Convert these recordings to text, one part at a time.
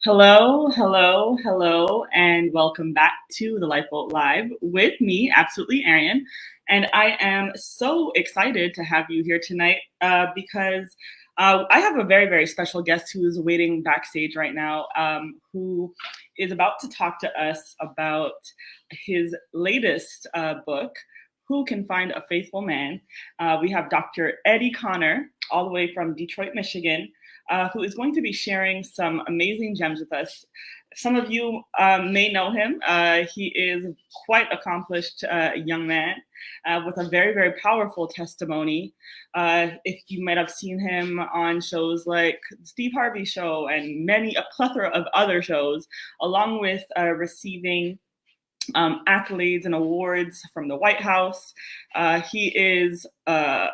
Hello, hello, hello, and welcome back to the Lifeboat Live with me, absolutely Arian. And I am so excited to have you here tonight because I have a very, very special guest who is waiting backstage right now, who is about to talk to us about his latest book, Who Can Find a Faithful Man? We have Dr. Eddie Connor, all the way from Detroit, Michigan, who is going to be sharing some amazing gems with us. Some of you may know him. He is quite accomplished young man with a very, very powerful testimony. If you might have seen him on shows like Steve Harvey Show and a plethora of other shows, along with receiving accolades and awards from the White House. He is a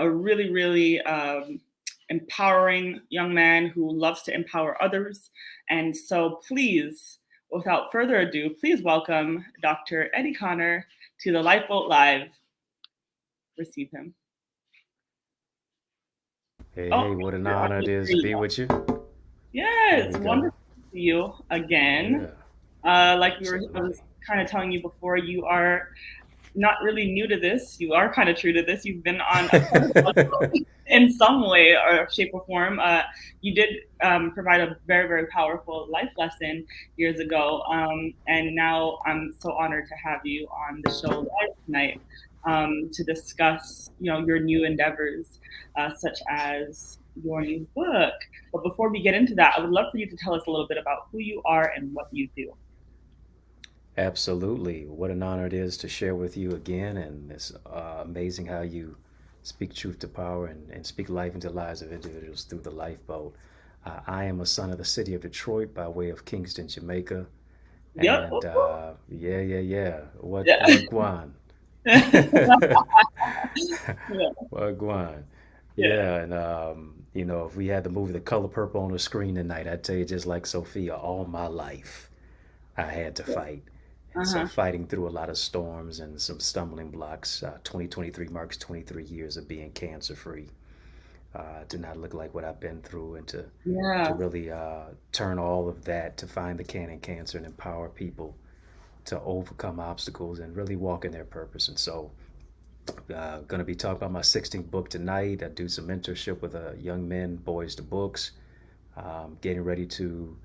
really, really empowering young man who loves to empower others. And so please, without further ado, please welcome Dr. Eddie Connor to the Lifeboat Live. Receive him. Hey, what an honor it is to be with you. Yeah, There it's we go. wonderful to see you again. Yeah, Like I was absolutely. kind of telling you before, you are not really new to this. You are kind of true to this. You've been on a couple of podcasts in some way or shape or form. You did provide a very, very powerful life lesson years ago. And now I'm so honored to have you on the show live tonight to discuss, your new endeavors, such as your new book. But before we get into that, I would love for you to tell us a little bit about who you are and what you do. Absolutely. What an honor it is to share with you again. And it's amazing how you speak truth to power and speak life into the lives of individuals through the lifeboat. I am a son of the city of Detroit by way of Kingston, Jamaica. Yep. And yeah. Yeah. What Guan? Yeah. What Guan? Yeah. Yeah, and if we had the movie The Color Purple on the screen tonight, I'd tell you just like Sophia, all my life I had to fight. And so Uh-huh. fighting through a lot of storms and some stumbling blocks. 2023 marks 23 years of being cancer free. To not look like what I've been through and to Yeah. really turn all of that to find the can in cancer and empower people to overcome obstacles and really walk in their purpose. And so going to be talking about my 16th book tonight. I do some mentorship with young men, boys to books. Getting ready to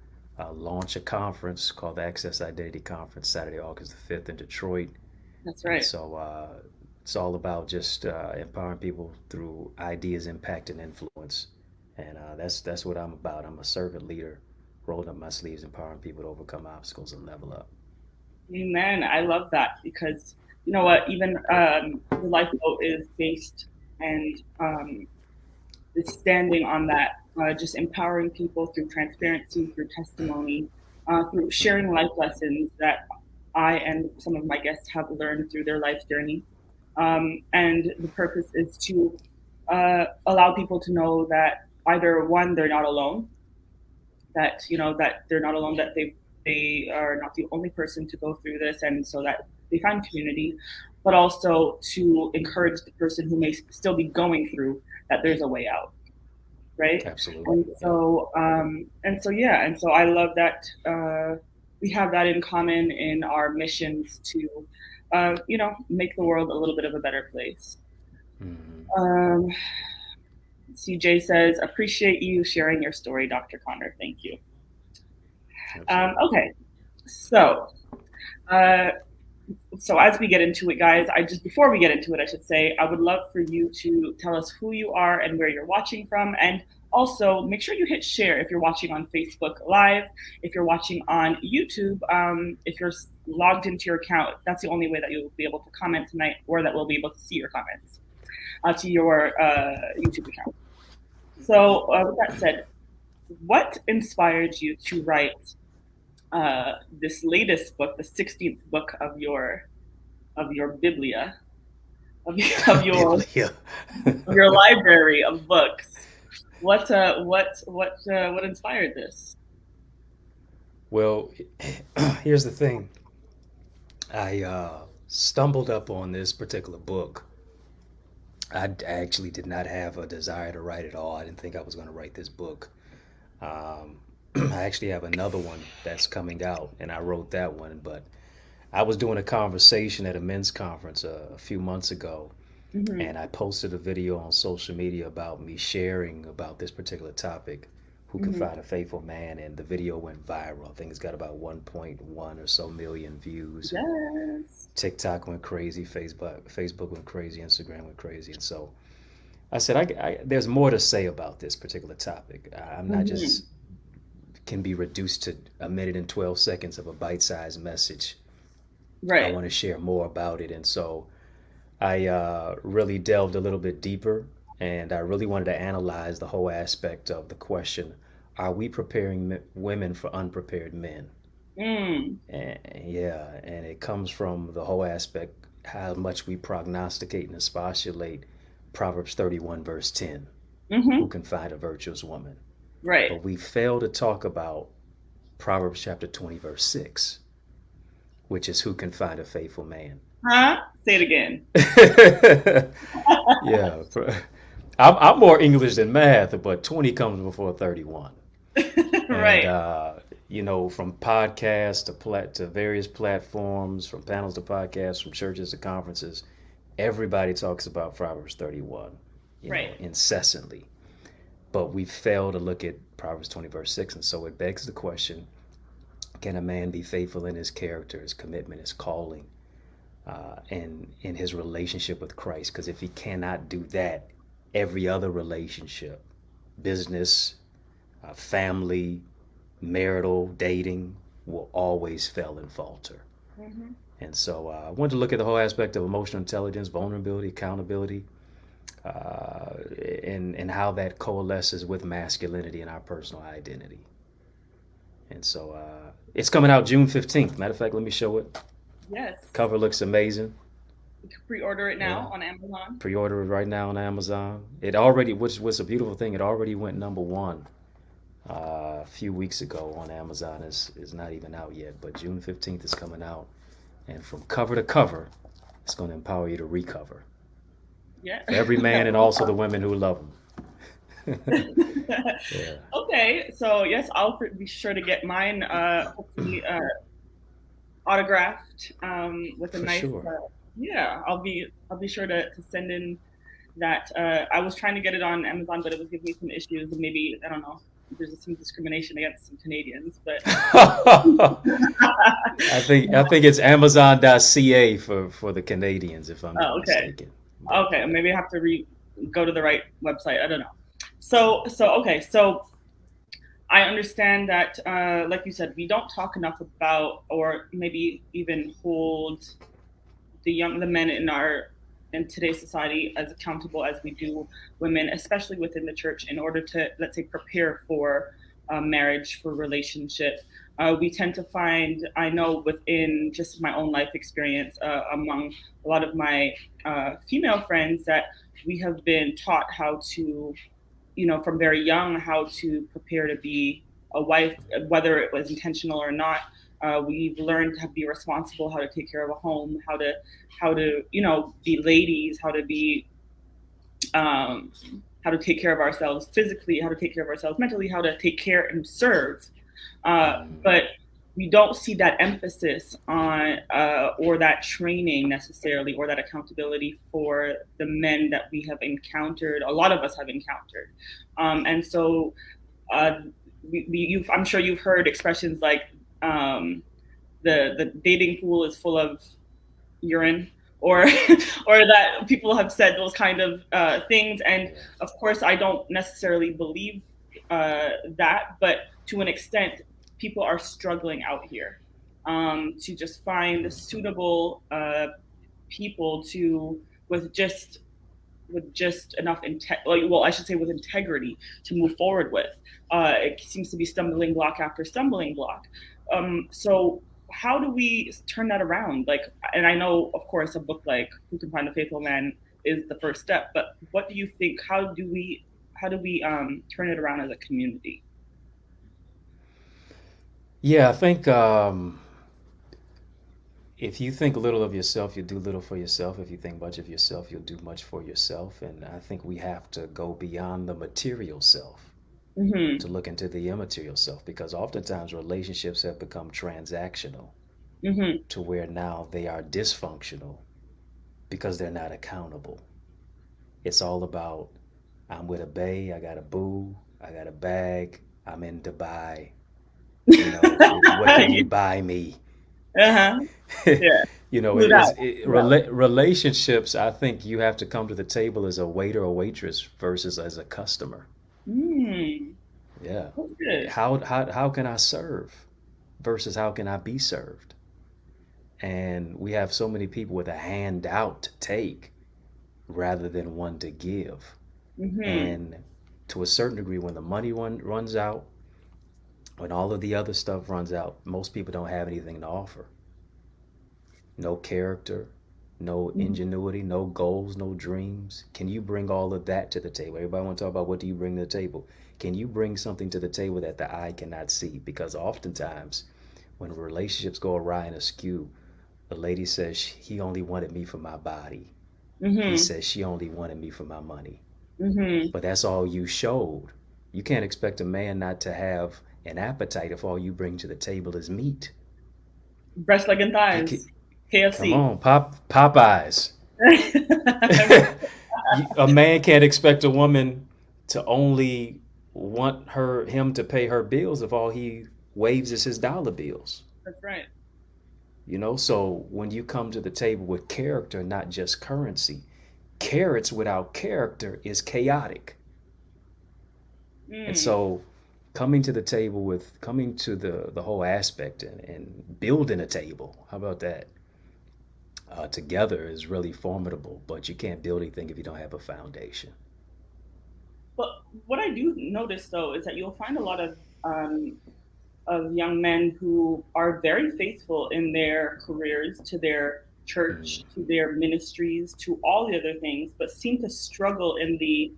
launch a conference called the Access Identity Conference Saturday, August the 5th in Detroit. That's And right. so it's all about just empowering people through ideas, impact, and influence. And that's what I'm about. I'm a servant leader, rolling up my sleeves, empowering people to overcome obstacles and level up. Amen. I love that because you know what, even the lifeboat is based and is standing on that, just empowering people through transparency, through testimony, through sharing life lessons that I and some of my guests have learned through their life journey. And the purpose is to allow people to know that either one, they're not alone, that that they're not alone, that they are not the only person to go through this, and so that they find community, but also to encourage the person who may still be going through that there's a way out, right? Absolutely. And Yep. so yeah, and so I love that we have that in common in our missions to make the world a little bit of a better place. Hmm. um, CJ says, appreciate you sharing your story, Dr. Connor. Thank you. Absolutely. Okay, so uh, so as we get into it, guys, I just before we get into it, I should say I would love for you to tell us who you are and where you're watching from, and also make sure you hit share if you're watching on Facebook Live, if you're watching on YouTube, if you're logged into your account. That's the only way that you'll be able to comment tonight, or that we'll be able to see your comments to your YouTube account. So with that said, what inspired you to write this latest book, the 16th book of your Biblia, of, of your Biblia. of your library of books? What inspired this? Well, here's the thing. I stumbled up on this particular book. I actually did not have a desire to write at all. I didn't think I was going to write this book. Um, I actually have another one that's coming out, and I wrote that one. But I was doing a conversation at a men's conference a few months ago, Hmm. and I posted a video on social media about me sharing about this particular topic. Who can Hmm. find a faithful man? And the video went viral. I think it's got about 1.1 or so million views, and Yes. TikTok went crazy, Facebook went crazy, Instagram went crazy, and so I said, there's more to say about this particular topic. I'm not Hmm. just can be reduced to a minute and 12 seconds of a bite-sized message. I Right. want to share more about it, and so I really delved a little bit deeper, and I really wanted to analyze the whole aspect of the question: Are we preparing women for unprepared men? Mm. And, yeah, and it comes from the whole aspect how much we prognosticate and expostulate Proverbs 31 verse 10. Who Hmm. can find a virtuous woman? Right. But we fail to talk about Proverbs chapter 20 verse 6, which is who can find a faithful man. Huh? Say it again. Yeah, I'm more English than math, but 20 comes before 31. And Right. from podcasts to various platforms, from panels to podcasts, from churches to conferences, everybody talks about Proverbs 31, Right. incessantly. But we fail to look at Proverbs 20 verse 6, and so it begs the question: Can a man be faithful in his character, his commitment, his calling, and in his relationship with Christ? Because if he cannot do that, every other relationship, business, family, marital, dating, will always fail and falter. Hmm. And so I wanted to look at the whole aspect of emotional intelligence, vulnerability, accountability, uh, and how that coalesces with masculinity and our personal identity. And so it's coming out June 15th. Matter of fact, let me show it. Yes. Cover looks amazing. You can pre-order it Yeah. now on Amazon. Pre-order it right now on Amazon. It already, which was a beautiful thing, it already went number one a few weeks ago on Amazon. Is not even out yet, but June 15th is coming out. And from cover to cover, it's going to empower you to recover. Yeah. For every man and also the women who love him. Yeah, Okay, so yes, I'll be sure to get mine. Hopefully, autographed. With a for nice. sure. Yeah, I'll be sure to send in that. I was trying to get it on Amazon, but it was giving me some issues, and maybe I don't know. There's some discrimination against some Canadians, but I think it's Amazon.ca for the Canadians, if I'm not oh, okay, mistaken. But okay. Maybe I have to go to the right website. I don't know. So okay, so I understand that, like you said, we don't talk enough about, or maybe even hold the men in today's society as accountable as we do women, especially within the church, in order to, let's say, prepare for marriage, for relationship. We tend to find, I know within just my own life experience, among a lot of my female friends, that we have been taught how to, from very young, how to prepare to be a wife, whether it was intentional or not. We've learned to be responsible, how to take care of a home, how to be ladies, um, how to take care of ourselves physically, how to take care of ourselves mentally, how to take care and serve. But we don't see that emphasis on, or that training necessarily, or that accountability for the men that we have encountered. A lot of us have encountered, and so uh, I'm sure you've heard expressions like, um, the dating pool is full of urine, or or that people have said those kind of things. And yeah, of course, I don't necessarily believe that, but to an extent, people are struggling out here, to just find suitable people to with just enough well, I should say with integrity to move forward with. It seems to be stumbling block after stumbling block. So how do we turn that around? Like, and I know, of course, a book like Who Can Find a Faithful Man is the first step, but what do you think? How do we turn it around as a community? yeah. I think if you think little of yourself, you'll do little for yourself. If you think much of yourself, you'll do much for yourself. And I think we have to go beyond the material self. Mm-hmm. to look into the immaterial self, because oftentimes relationships have become transactional Mm-hmm. to where now they are dysfunctional because they're not accountable. It's all about, I'm with a bae, I got a boo, I got a bag, I'm in Dubai. What can you buy me? Uh-huh. Yeah. Flew out. Flew out. Relationships. I think you have to come to the table as a waiter or waitress versus as a customer. Mm, Yeah. that's good. How can I serve versus how can I be served? And we have so many people with a handout to take rather than one to give. Mm-hmm. And to a certain degree, when the money runs out, when all of the other stuff runs out, most people don't have anything to offer. No character, no ingenuity, no goals, no dreams. Can you bring all of that to the table? Everybody want to talk about what do you bring to the table? Can you bring something to the table that the eye cannot see? Because oftentimes, when relationships go awry and askew, the lady says he only wanted me for my body. He Mm-hmm. says she only wanted me for my money. Mm-hmm. But that's all you showed. You can't expect a man not to have an appetite if all you bring to the table is meat. Breast, leg, and You can, thighs. come KFC. on, Popeyes. A man can't expect a woman to only want him to pay her bills if all he waves is his dollar bills. That's right. So when you come to the table with character, not just currency, carrots without character is chaotic. And Mm. so coming to the whole aspect and building a table, how about that? Together is really formidable, but you can't build anything if you don't have a foundation. But what I do notice though is that you'll find a lot of young men who are very faithful in their careers, to their church, Mm. to their ministries, to all the other things, but seem to struggle in the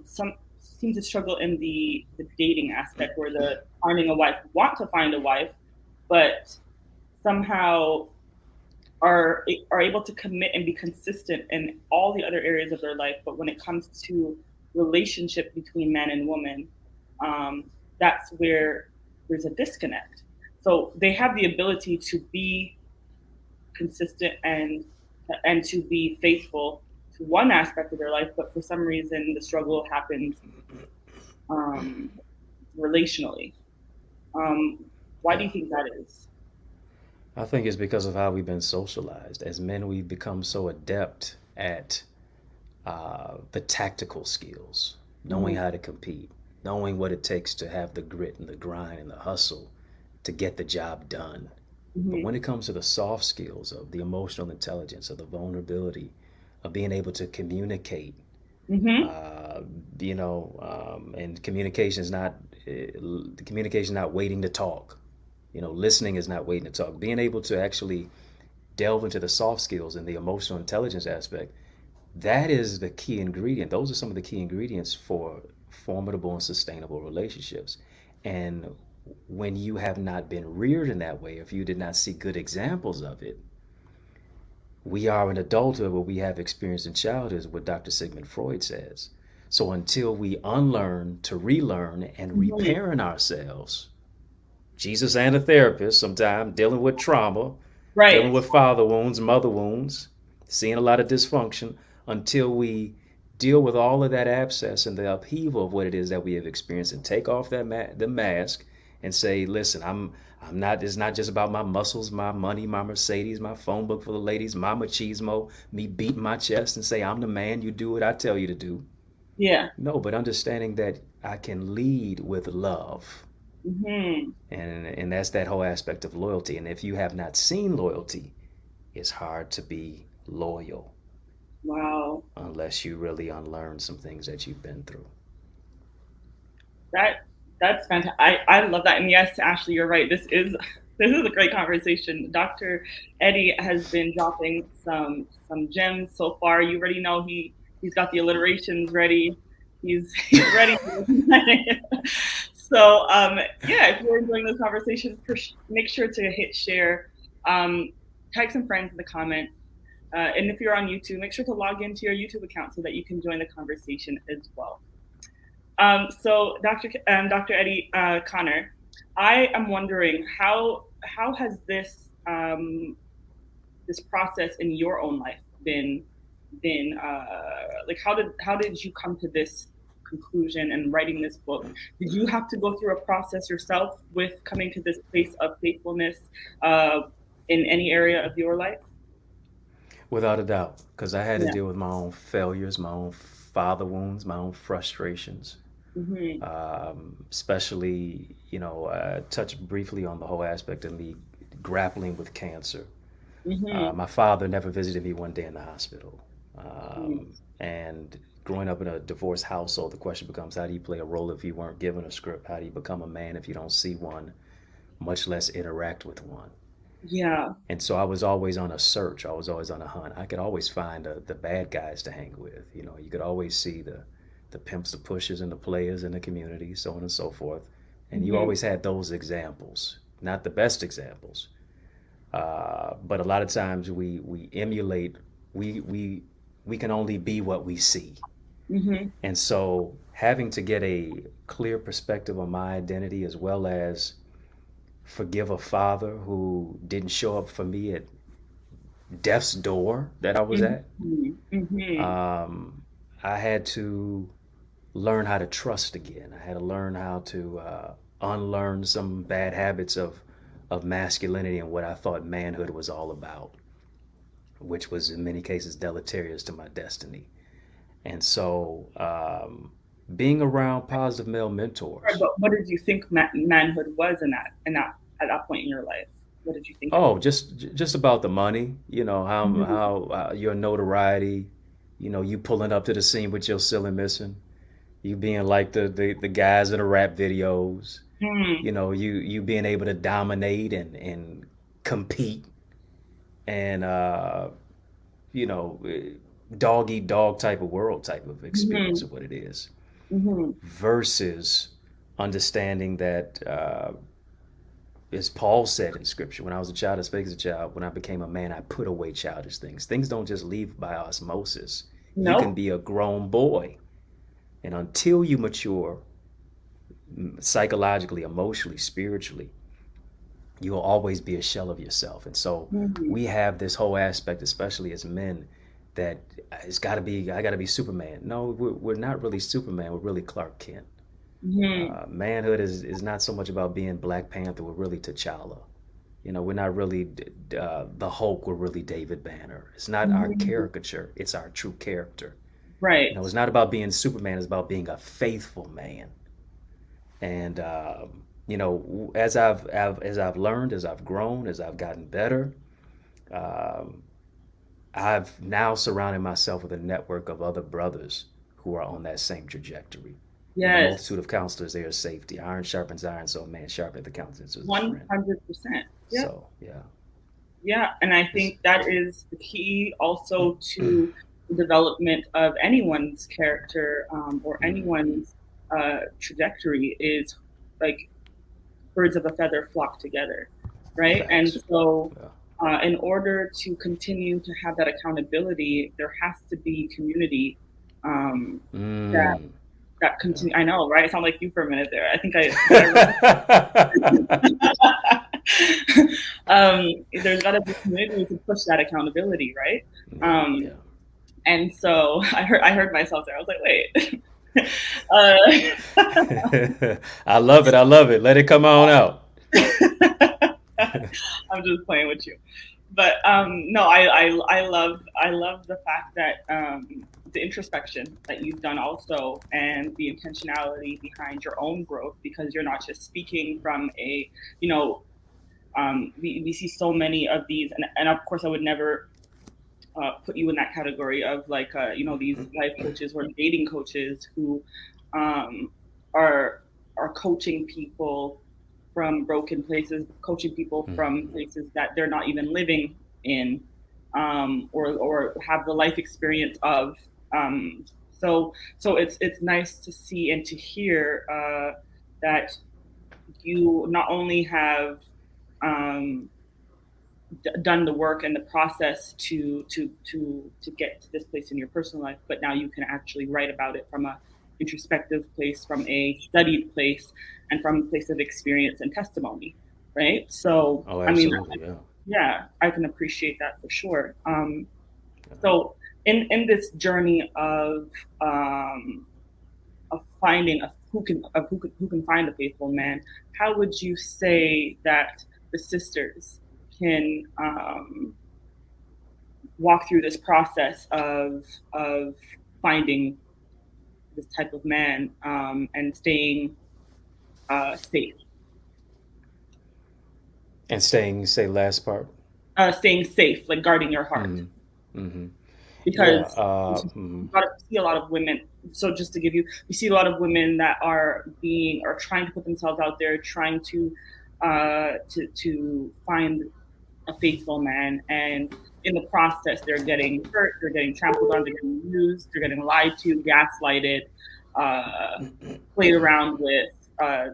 some seem to struggle in the dating aspect, or the finding a wife, want to find a wife, but somehow are able to commit and be consistent in all the other areas of their life. But when it comes to relationship between man and woman, that's where there's a disconnect. So they have the ability to be consistent and to be faithful to one aspect of their life, but for some reason the struggle happens um, relationally. Um, why do Yeah. you think that is? I think it's because of how we've been socialized. As men, we've become so adept at the tactical skills, knowing Mm-hmm. how to compete, knowing what it takes to have the grit and the grind and the hustle to get the job done. But Mm-hmm. when it comes to the soft skills of the emotional intelligence, of the vulnerability, of being able to communicate, Mm-hmm. uh, and communication is not waiting to talk. Listening is not waiting to talk. Being able to actually delve into the soft skills and the emotional intelligence aspect, that is the key ingredient. Those are some of the key ingredients for formidable and sustainable relationships. And when you have not been reared in that way, if you did not see good examples of it, we are in adulthood what we have experienced in childhood, is what Dr. Sigmund Freud says. So until we unlearn to relearn and Mm-hmm. reparent ourselves, Jesus and a therapist, sometimes dealing with trauma, dealing Right. with father wounds, mother wounds, seeing a lot of dysfunction, until we deal with all of that abscess and the upheaval of what it is that we have experienced, and take off the mask and say, listen, I'm not. It's not just about my muscles, my money, my Mercedes, my phone book for the ladies, my machismo, me beating my chest and say I'm the man. You do what I tell you to do. Yeah. No, but understanding that I can lead with love, Mm-hmm. and that's that whole aspect of loyalty. And if you have not seen loyalty, it's hard to be loyal Wow. unless you really unlearn some things that you've been through. That that's fantastic. I love that. And yes, Ashley, you're right. This is a great conversation. Dr. Eddie has been dropping some gems so far. You already know he's got the alliterations ready. He's ready. So yeah, if you're enjoying those conversations, make sure to hit share. Tag some friends in the comments. And if you're on YouTube, make sure to log into your YouTube account so that you can join the conversation as well. So, Dr. Eddie Connor, I am wondering how has this process in your own life been like how did you come to this conclusion and writing this book? Did you have to go through a process yourself with coming to this place of faithfulness uh, in any area of your life? Without a doubt, because I had to Yeah. deal with my own failures, my own father wounds, my own frustrations. Hmm. Especially, I touched briefly on the whole aspect of me grappling with cancer. Hmm. My father never visited me one day in the hospital. Hmm. And growing up in a divorced household, the question becomes, how do you play a role if you weren't given a script? How do you become a man if you don't see one, much less interact with one? Yeah. And so I was always on a search. I was always on a hunt. I could always find the bad guys to hang with. You could always see the pimps, the pushers, and the players in the community, so on and so forth. And you Hmm. always had those examples, not the best examples, but a lot of times we emulate. We can only be what we see. Hmm. And so having to get a clear perspective on my identity, as well as forgive a father who didn't show up for me at death's door that I was at. Hmm. Hmm. Um, I had to learn how to trust again. I had to learn how to unlearn some bad habits of masculinity and what I thought manhood was all about, which was in many cases deleterious to my destiny. And so, being around positive male Right, mentors. but what did you think manhood was in that at that point in your life? What did you think it Oh, was? just about the money. Hmm. How your notoriety. You pulling up to the scene with your ceiling missing. You being like the guys in the rap videos. Hmm. You being able to dominate and compete and you know dog eat dog type of world type of experience Hmm. of what it is, Hmm. versus understanding that, as Paul said in Scripture, when I was a child, I spake as a child. When I became a man, I put away childish things. Things don't just leave by osmosis. You can Nope. be a grown boy, and until you mature psychologically, emotionally, spiritually, you'll always be a shell of yourself. And so Hmm. we have this whole aspect, especially as men, that it's got to be, I got to be Superman. No, we're not really Superman. We're really Clark Kent. Hmm. Manhood is not so much about being Black Panther. We're really T'Challa. We're not really the Hulk. We're really David Banner. It's not our Hmm. caricature. It's our true character. Right. It's not about being Superman. It's about being a faithful man. And as I've learned, as I've grown, as I've gotten better, um, I've now surrounded myself with a network of other brothers who are on that same trajectory. In the Yes. multitude of counselors, there is safety. Iron sharpens iron, so a man sharpeneth the countenance of his friend. 100%. Yep. So, yeah. Yeah. And I It's, think that is the key also to the development of anyone's character or mm, anyone's trajectory is like birds of a feather flock together, right? And facts. so, Yeah. in order to continue to have that accountability, there has to be community um, that Mm, that yeah. continue. I know, right? I sound like you for a minute there. I think I did. There's got to be community to push that accountability, right? Yeah, Um, yeah. and so I heard myself there. I was like, wait. uh, I love it. I love it. Let it come on out. I'm just playing with you. But no, I love the fact that the introspection that you've done also, and the intentionality behind your own growth, because you're not just speaking from a, you know, we see so many of these, and of course I would never put you in that category of like these life coaches or dating coaches who um, are are coaching people from broken places, coaching people from Mm, places that they're not even living in, or have the life experience of. Um, so it's nice to see and to hear that you not only have um, done the work and the process to get to this place in your personal life, but now you can actually write about it from introspective place, from a studied place, and from a place of experience and testimony, right? So, Oh, I mean, absolutely, yeah. yeah, I can appreciate that for sure. So, in this journey um, of finding a who can find a faithful man, how would you say that the sisters can walk through this process of finding this type of man and staying safe, And staying, say, last part. staying safe, like guarding your heart, Mm-hmm. Mm-hmm. Yeah. because Mhm. you see a lot of women. So just to give you, we see a lot of women that are trying to put themselves out there, trying to find a faithful man, and in the process, they're getting hurt, they're getting trampled on, they're getting used, they're getting lied to, gaslighted, played around with,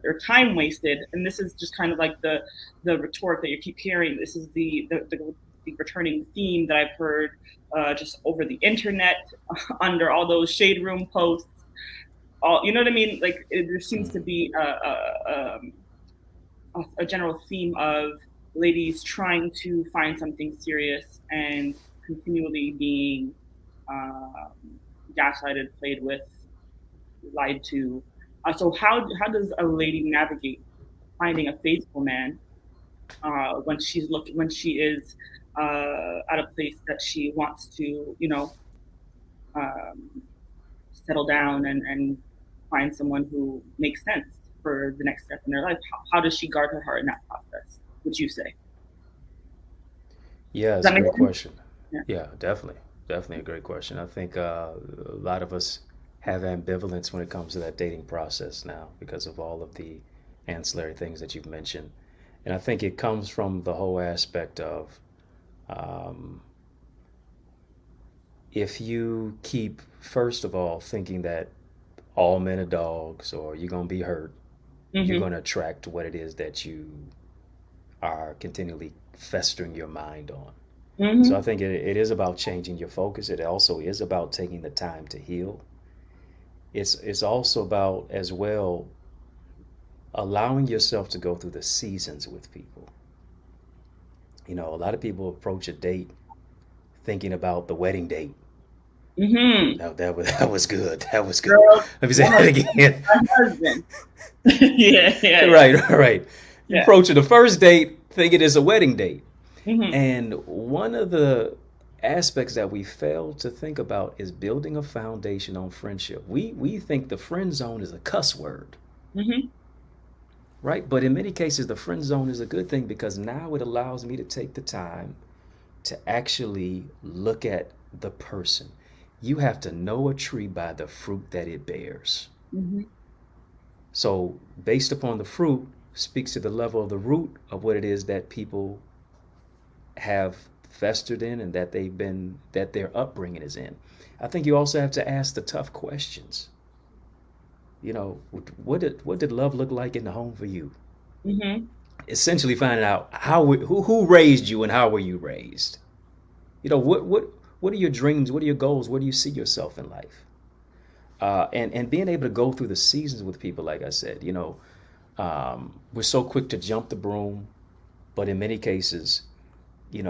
their time wasted. And this is just kind of like the retort that you keep hearing. This is the returning theme that I've heard just over the internet, under all those shade room posts. All, you know what I mean? Like there seems to Mhm. be a general theme of ladies trying to find something serious and continually being um, gaslighted, played with, lied to. So how does a lady navigate finding a faithful man when she is at a place that she wants to, um, settle down and find someone who makes sense for the next step in their life? How does she guard her heart in that process? Would you say? Does Yeah, it's a that make great sense? question. Yeah. Yeah, definitely. Definitely a great question. I think a lot of us have ambivalence when it comes to that dating process now because of all of the ancillary things that you've mentioned. And I think it comes from the whole aspect of um, if you keep, first of all, thinking that all men are dogs or you're going to be hurt, you're Mm-hmm. going to attract what it is that you are continually festering your mind on. So I Mm-hmm. think it is about changing your focus. It also is about taking the time to heal. It's also about as well allowing yourself to go through the seasons with people. You know, a lot of people approach a date thinking about the wedding date. Mm-hmm. That was good. That was good. Girl, Let me say that that must be again. my husband. Yeah, yeah, yeah, Right, right. You yeah. approaching the first date thinking it's a wedding date. Mm-hmm. And one of the aspects that we fail to think about is building a foundation on friendship. We think the friend zone is a cuss word, Mm-hmm. right? But in many cases, the friend zone is a good thing because now it allows me to take the time to actually look at the person. You have to know a tree by the fruit that it bears. Mm-hmm. So, based upon the fruit, speaks to the level of the root of what it is that people have festered in and that their upbringing is in. I think you also have to ask the tough questions. You know, what did love look like in the home for you? Mm-hmm. Essentially, finding out who raised you and how were you raised. You know, what are your dreams? What are your goals? Where do you see yourself in life? And being able to go through the seasons with people, like I said, we're so quick to jump the broom, but in many cases, you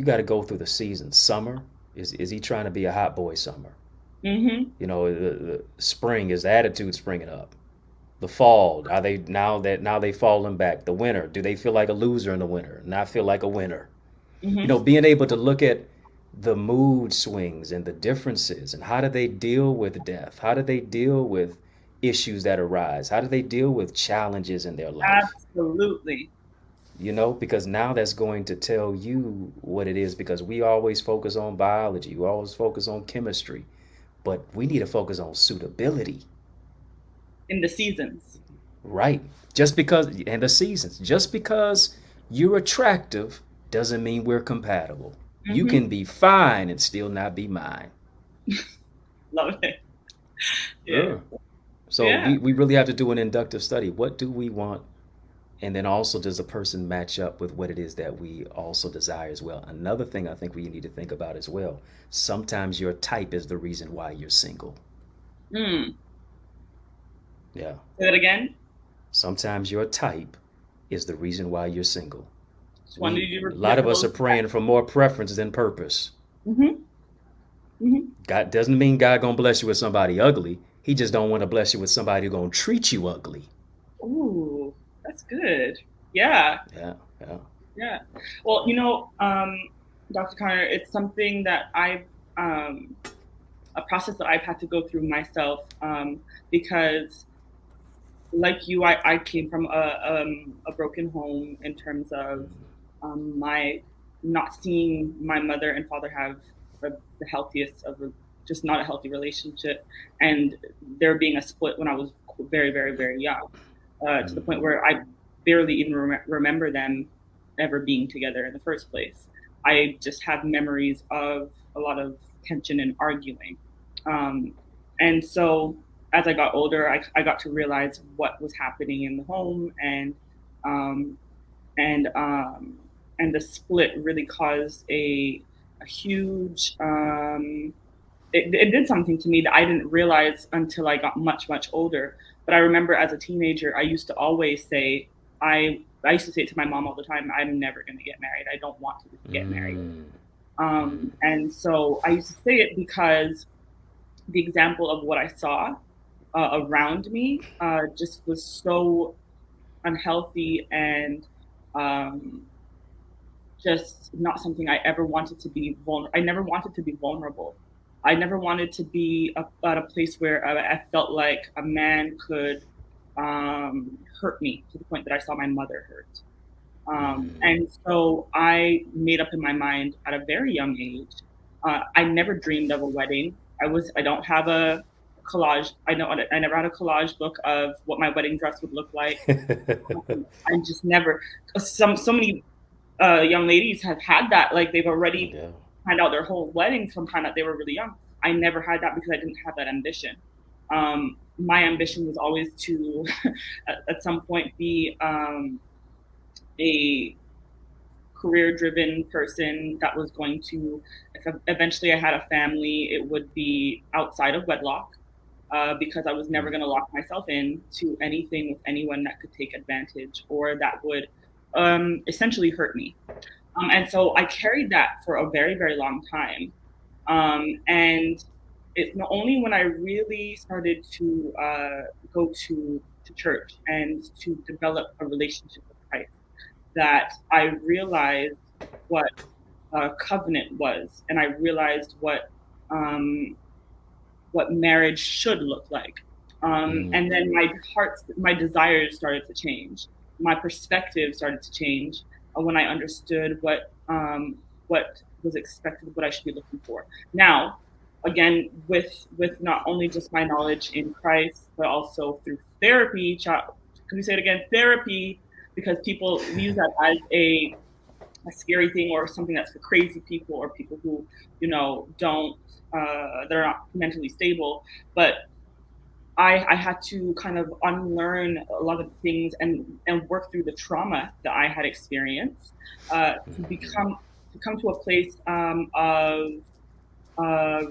got to go through the seasons. Summer, is he trying to be a hot boy summer? Mm-hmm. The spring, is the attitude springing up. The fall, are they now they falling back? The winter, do they feel like a loser in the winter? Not feel like a winner? Mm-hmm. Being able to look at the mood swings and the differences and how do they deal with death? How do they deal with issues that arise? How do they deal with challenges in their life? Absolutely. Because now that's going to tell you what it is because we always focus on biology, we always focus on chemistry, but we need to focus on suitability. In the seasons. Right. Just because, and the seasons, just because you're attractive doesn't mean we're compatible. You Mm-hmm. can be fine and still not be mine. Love it. Yeah. Yeah. So Yeah. we really have to do an inductive study. What do we want? And then also, does the person match up with what it is that we also desire as well? Another thing I think we need to think about as well. Sometimes your type is the reason why you're single. Mm. Yeah. Say that again. Sometimes your type is the reason why you're single. Just wanted We you to a repeat lot it of for us those. are praying for more preference than purpose. Mm-hmm. Mm-hmm. God doesn't mean God gonna bless you with somebody ugly. He just don't want to bless you with somebody who gonna treat you ugly. Ooh, that's good. Yeah. Yeah, yeah. Yeah. Well, Dr. Connor, it's something that um, a process that I've had to go through myself, because, like you, I came from a broken home in terms of my not seeing my mother and father have the healthiest of just not a healthy relationship, and there being a split when I was very, very, very young, to the point where I barely even remember them ever being together in the first place. I just have memories of a lot of tension and arguing. Um, and so as I got older, I got to realize what was happening in the home, um, and um, and the split really caused a huge it did something to me that I didn't realize until I got much, much older. But I remember as a teenager, I used to always say, I used to say it to my mom all the time, I'm never going to get married. I don't want to get married. Mm, And so I used to say it because the example of what I saw around me just was so unhealthy and um, just not something I ever wanted to be vulnerable. I never wanted to be vulnerable. I never wanted to be at a place where I felt like a man could hurt me to the point that I saw my mother hurt. And so I made up in my mind at a very young age. I never dreamed of a wedding. I don't have a collage. I never had a collage book of what my wedding dress would look like. I just never. So many young ladies have had that. Like they've already yeah. planned out their whole wedding from time that they were really young. I never had that because I didn't have that ambition. My ambition was always to, at some point, be a career-driven person that was going to, if eventually I had a family, it would be outside of wedlock. Because I was never going to lock myself in to anything with anyone that could take advantage or that would essentially hurt me. And so I carried that for a very, very long time. And it's not only when I really started to go to church and to develop a relationship with Christ that I realized what covenant was, and I realized what marriage should look like. And then my desires started to change. My perspective started to change when I understood what was expected, what I should be looking for. Now, again, with not only just my knowledge in Christ, but also through therapy. Can we say it again? Therapy, because people use that as a scary thing or something that's for crazy people or people who don't they're not mentally stable. But I had to kind of unlearn a lot of things and work through the trauma that I had experienced to come to a place of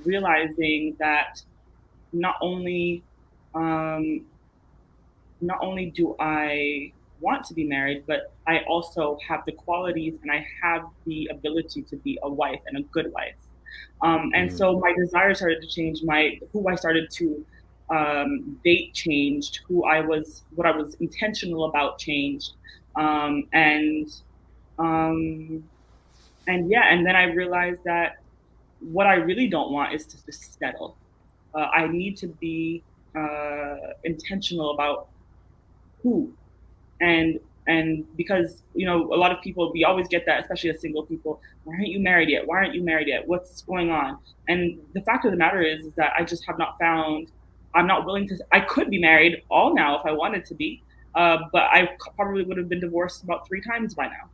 realizing that not only um, not only do I want to be married, but I also have the qualities and I have the ability to be a wife and a good wife. And so my desires started to change. My who I started to date changed. What I was intentional about changed. Um, and um, and yeah, and then I realized that what I really don't want is to just settle. I need to be intentional about who and because a lot of people, we always get that, especially as single people, why aren't you married yet, what's going on? And the fact of the matter is that I just have not found, I'm not willing to, I could be married all now if I wanted to be, but I probably would have been divorced about 3 times by now.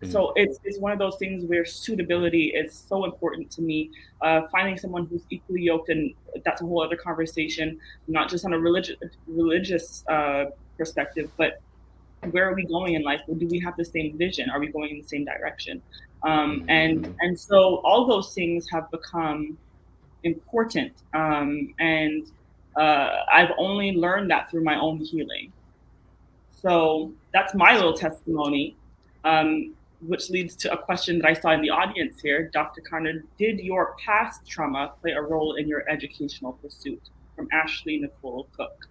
So it's one of those things where suitability is so important to me. Finding someone who's equally yoked, and that's a whole other conversation, not just on a religious perspective, but where are we going in life? Do we have the same vision? Are we going in the same direction? And so all those things have become important. And I've only learned that through my own healing. So that's my little testimony, which leads to a question that I saw in the audience here. Dr. Connor, did your past trauma play a role in your educational pursuit? From Ashley Nicole Cook.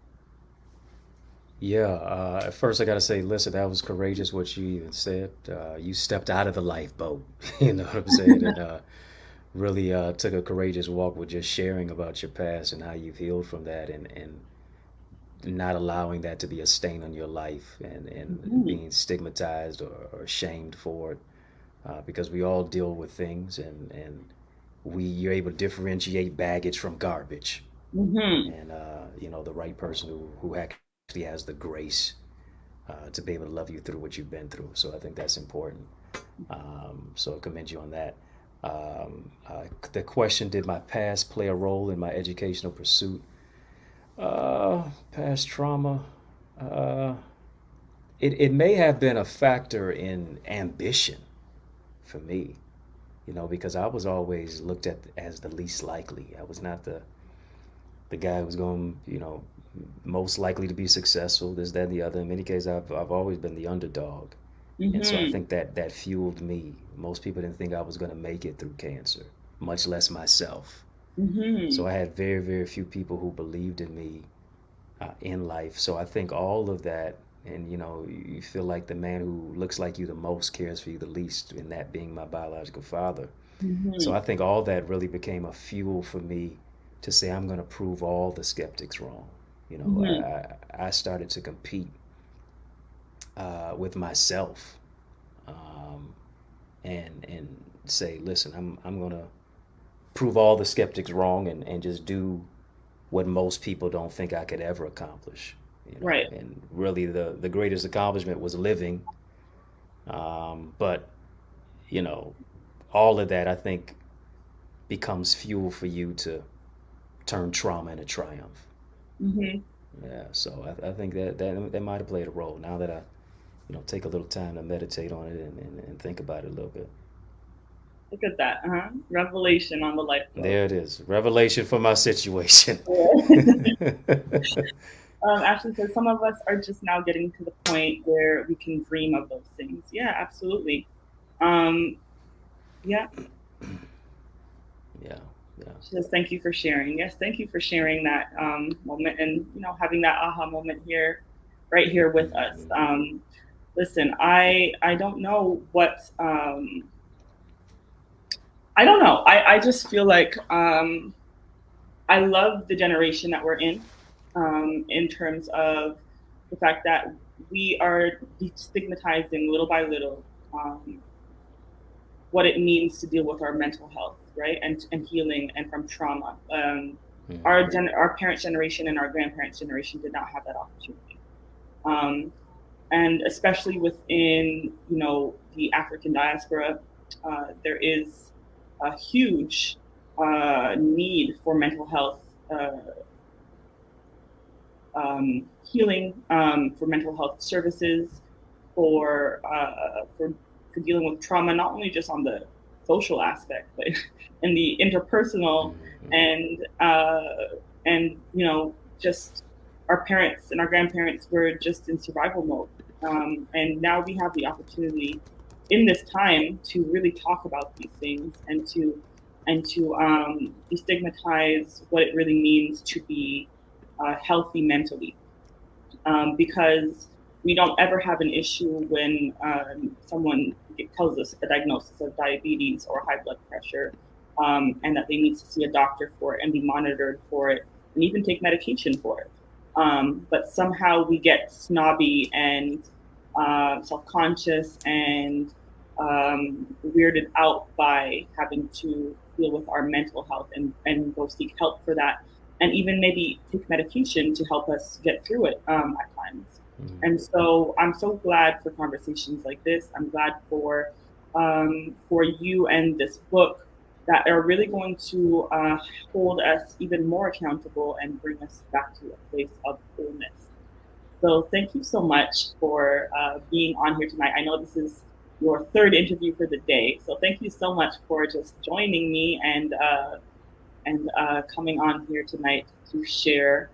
Yeah, at first I gotta say, listen, that was courageous what you even said. You stepped out of the lifeboat, you know what I'm saying? And really took a courageous walk with just sharing about your past and how you've healed from that and not allowing that to be a stain on your life and Mm-hmm. being stigmatized or shamed for it. Because we all deal with things and you're able to differentiate baggage from garbage. Mm-hmm. And the right person who actually has the grace to be able to love you through what you've been through. So I think that's important. So I commend you on that. The question: did my past play a role in my educational pursuit? Past trauma. Uh, it may have been a factor in ambition for me, because I was always looked at as the least likely. I was not the guy who's going, most likely to be successful, this, that, and the other. In many cases, I've always been the underdog. And so I Mm-hmm. think that fueled me. Most people didn't think I was going to make it through cancer, much less myself. Mm-hmm. So I had very, very few people who believed in me in life. So I think all of that, and you feel like the man who looks like you the most cares for you the least, and that being my biological father. So Mm-hmm. I think all that really became a fuel for me to say I'm going to prove all the skeptics wrong. Mm-hmm. I started to compete with myself, um, and say, listen, I'm going to prove all the skeptics wrong and just do what most people don't think I could ever accomplish. Right. And really the greatest accomplishment was living. But you know, all of that I think becomes fuel for you to turn trauma into triumph. Mm-hmm. Yeah, so I think that might have played a role. Now that I, take a little time to meditate on it and think about it a little bit. Look at that. Uh-huh. Revelation on the lifeboat. There it is, revelation for my situation. Ashley says some of us are just now getting to the point where we can dream of those things. Yeah, absolutely. Um, yeah, Yeah, yeah. she says thank you for sharing. Yes, thank you for sharing that moment and having that aha moment here, right here with us. Mm-hmm. Listen, I don't know what I don't know. I just feel like I love the generation that we're in terms of the fact that we are destigmatizing little by little um, what it means to deal with our mental health, right, and healing and from trauma. Mm-hmm. Our parents' generation and our grandparents' generation did not have that opportunity, um, and especially within the African diaspora, there is a huge need for mental health healing, for mental health services, for uh, for for dealing with trauma, not only just on the social aspect, but in the interpersonal Mm-hmm. and just our parents and our grandparents were just in survival mode, and now we have the opportunity in this time to really talk about these things and to destigmatize what it really means to be healthy mentally, because we don't ever have an issue when someone tells us a diagnosis of diabetes or high blood pressure, and that they need to see a doctor for it and be monitored for it and even take medication for it. But somehow we get snobby and self conscious and weirded out by having to deal with our mental health and go seek help for that, and even maybe take medication to help us get through it at times. And Mm-hmm. so I'm so glad for conversations like this. I'm glad for you and this book that are really going to hold us even more accountable and bring us back to a place of wholeness. So thank you so much for being on here tonight. I know this is your third interview for the day, so thank you so much for just joining me and coming on here tonight to share.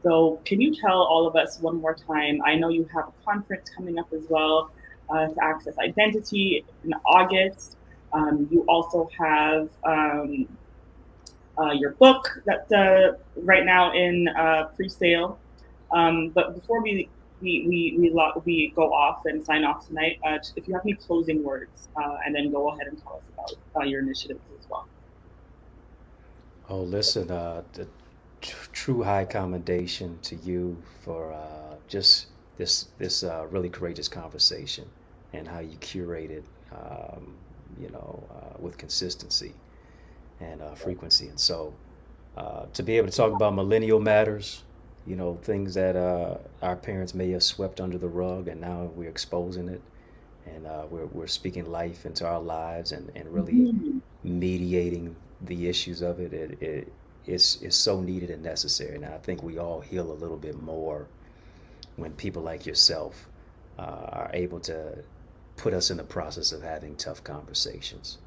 So can you tell all of us one more time? I know you have a conference coming up as well to access identity in August. You also have your book that's right now in pre-sale. But before we go off and sign off tonight, if you have any closing words, and then go ahead and tell us about your initiatives as well. Oh, listen, the true high commendation to you for just this really courageous conversation and how you curated, um, with consistency and frequency. And so to be able to talk about millennial matters, things that our parents may have swept under the rug, and now we're exposing it, and we're speaking life into our lives, and really Mhm. mediating the issues of it. Is so needed and necessary. And I think we all heal a little bit more when people like yourself are able to put us in the process of having tough conversations.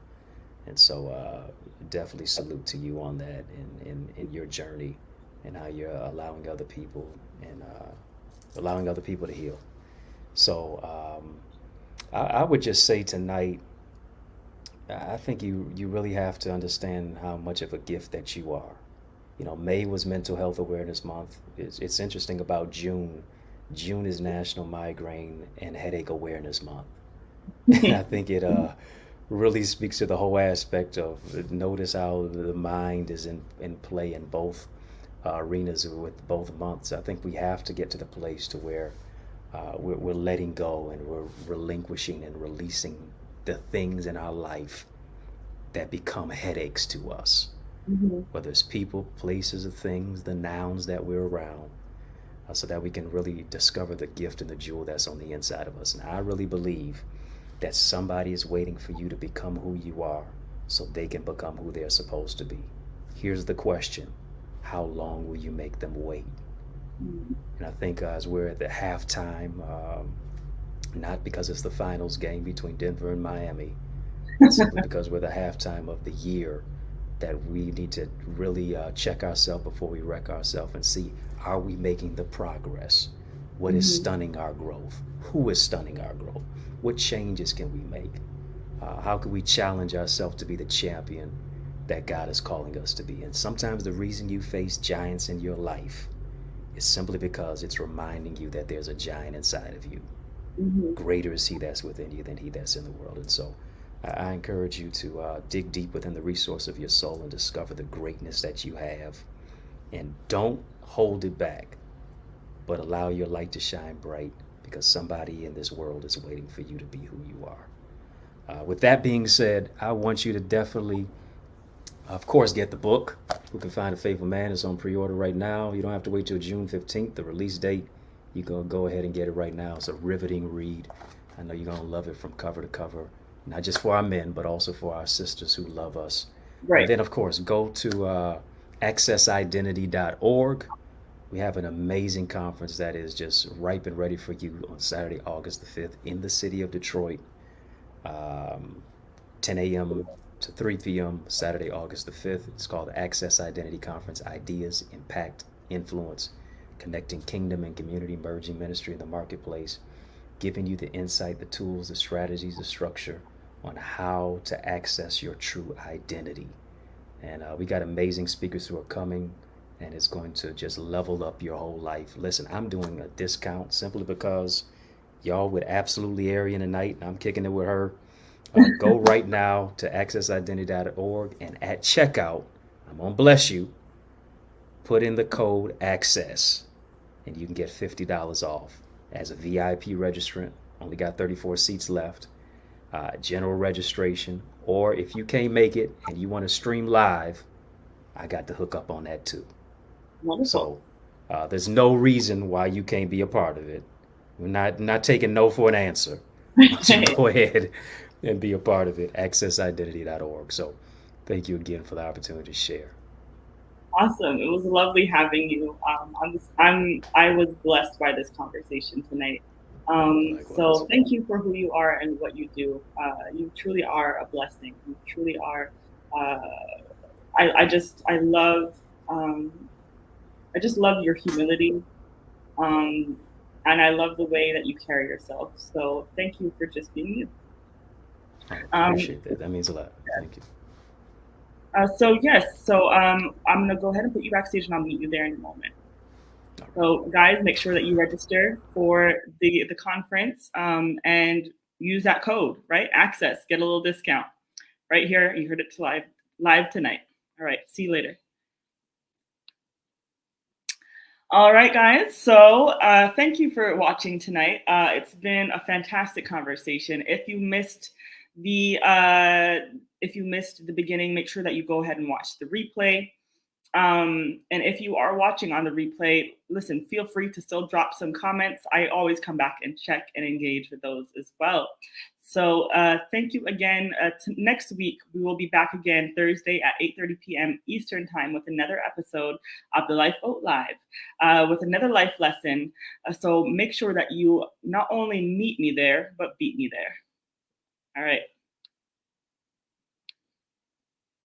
And so definitely salute to you on that, in your journey, and how you're allowing other people, and allowing other people to heal. So I would just say tonight, I think you really have to understand how much of a gift that you are. May was Mental Health Awareness Month. It's interesting about June. June is National Migraine and Headache Awareness Month. And I think it really speaks to the whole aspect of, notice how the mind is in play in both arenas with both months. I think we have to get to the place to where we're letting go, and we're relinquishing and releasing the things in our life that become headaches to us, Mhm. whether it's people, places, or things, the nouns that we're around, so that we can really discover the gift and the jewel that's on the inside of us. And I really believe that somebody is waiting for you to become who you are so they can become who they're supposed to be. Here's the question: how long will you make them wait? Mhm. And I think as we're at the halftime, not because it's the finals game between Denver and Miami, but simply because we're the halftime of the year, that we need to really check ourselves before we wreck ourselves, and see, are we making the progress? What is Mhm. stunning our growth? Who is stunning our growth? What changes can we make? How can we challenge ourselves to be the champion that God is calling us to be? And sometimes the reason you face giants in your life is simply because it's reminding you that there's a giant inside of you. Mhm. Greater is he that's within you than he that's in the world. And so I encourage you to dig deep within the resource of your soul and discover the greatness that you have. And don't hold it back, but allow your light to shine bright, because somebody in this world is waiting for you to be who you are. With that being said, I want you to definitely, of course, get the book. Who Can Find a Faithful Man? It's on pre-order right now. You don't have to wait till June 15th, the release date. You can go ahead and get it right now. It's a riveting read. I know you're going to love it from cover to cover, not just for our men, but also for our sisters who love us. And Right. then, of course, go to accessidentity.org. We have an amazing conference that is just ripe and ready for you on Saturday, August the 5th, in the city of Detroit. Um, 10 a.m. to 3 p.m. Saturday, August the 5th. It's called the Access Identity Conference: Ideas, Impact, Influence, Connecting Kingdom and Community Merging Ministry in the Marketplace, giving you the insight, the tools, the strategies, the structure on how to access your true identity. And we got amazing speakers who are coming, and it's going to just level up your whole life. Listen, I'm doing a discount simply because y'all with absolutely Arian tonight, and I'm kicking it with her. Go right now to accessidentity.org, and at checkout, I'm going to bless you, put in the code ACCESS, and you can get $50 off. As a VIP registrant, only got 34 seats left. General registration, or if you can't make it and you want to stream live, I got the hook up on that too. Wonderful. So there's no reason why you can't be a part of it. We're not taking no for an answer. Why don't you go ahead and be a part of it? Accessidentity.org. So thank you again for the opportunity to share. Awesome. It was lovely having you. I was blessed by this conversation tonight. Likewise. So thank you for who you are and what you do. You truly are a blessing. You truly are. Uh, I love. Um, I just love your humility. Um, and I love the way that you carry yourself. So thank you for just being you. I Um, appreciate that. That means a lot. Thank you. so yes, so I'm gonna go ahead and put you backstage, and I'll meet you there in a moment. All right. So guys, make sure that you register for the conference and use that code, right? Access, get a little discount right here. You heard it live tonight. All right, see you later. All right, guys. So thank you for watching tonight. It's been a fantastic conversation. The if you missed the beginning, make sure that you go ahead and watch the replay. And if you are watching on the replay, listen, feel free to still drop some comments. I always come back and check and engage with those as well. So thank you again. Next week, we will be back again Thursday at 8:30 p.m. Eastern Time with another episode of the Lifeboat Live with another life lesson. So make sure that you not only meet me there, but beat me there. All right.